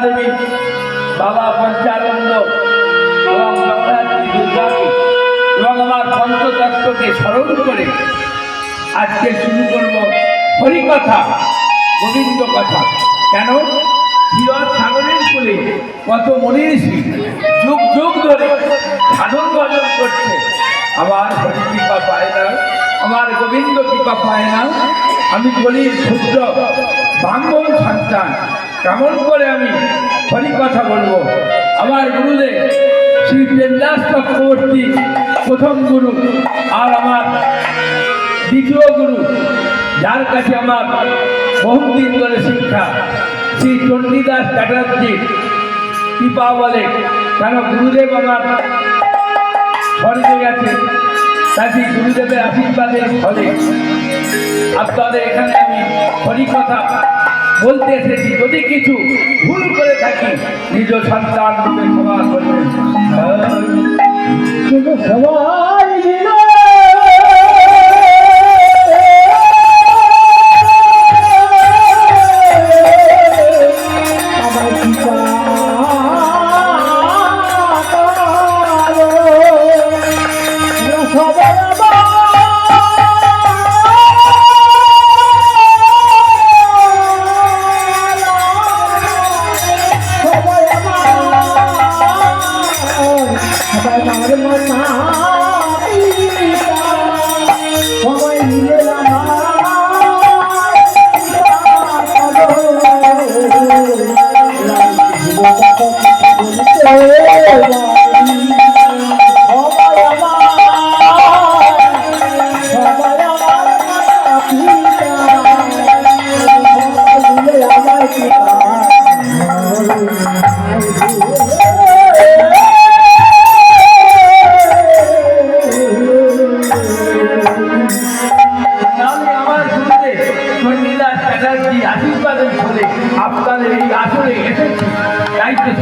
দেবী, বাবা পঞ্চানন্দ এবং জগদ্ধাত্রী দুর্গাকে এবং আমার পঞ্চতত্ত্বকে স্মরণ করে আজকে শুরু করব হরিকথা, গোবিন্দ কথা। কেন? ক্ষীর সাগরের কোলে কত মনীষী যুগ যুগ ধরে সাধন ভজন করছে, আমার হরি কৃপা পায় না, আমার গোবিন্দ কৃপা পায় না। আমি বলি ক্ষুদ্র ব্রাহ্মণ সন্তান, কেমন করে আমি হরিকথা বলবো? আমার গুরুদেব শ্রী প্রেমদাস চক্রবর্তী প্রথম গুরু, আর আমার দ্বিতীয় গুরু, যার কাছে আমার বহুদিন ধরে শিক্ষা, শ্রী চণ্ডীদাস চ্যাটার্জির কৃপা বলে। কেন? গুরুদেব আমার স্বর্গে গেছে, তাই গুরুদেবের আশীর্বাদের ফলে আপনাদের এখানে আমি হরিকথা বলতে এসেছি। যদি কিছু ভুল করে থাকি নিজ সন্তান রূপে ক্ষমা করবেন।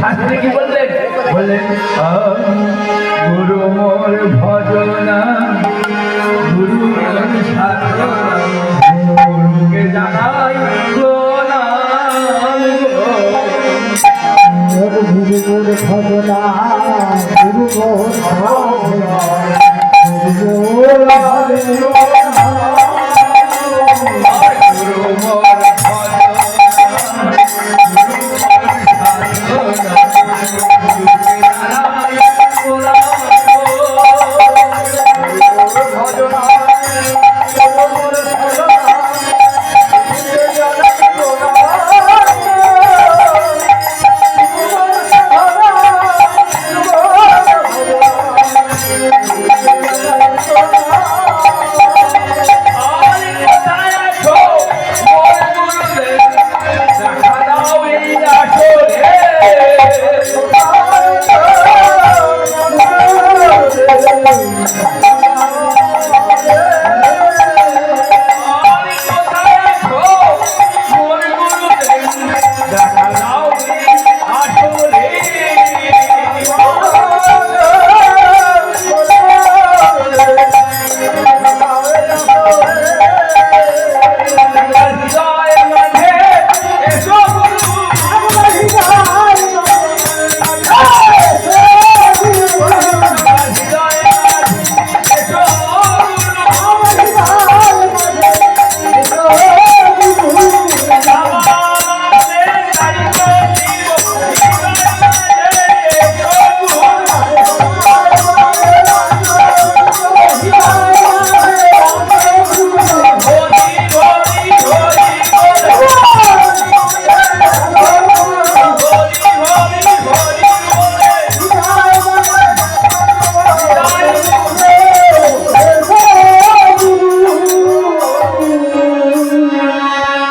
শাস্ত্রে কি বললেন? বললেন গুরু মোর ভজনা, গুরু মোর সাধনা, গুরুকে জানাই প্রণাম। গুরু মোর ভজনা, গুরু মোর সাধনা, গুরু মোর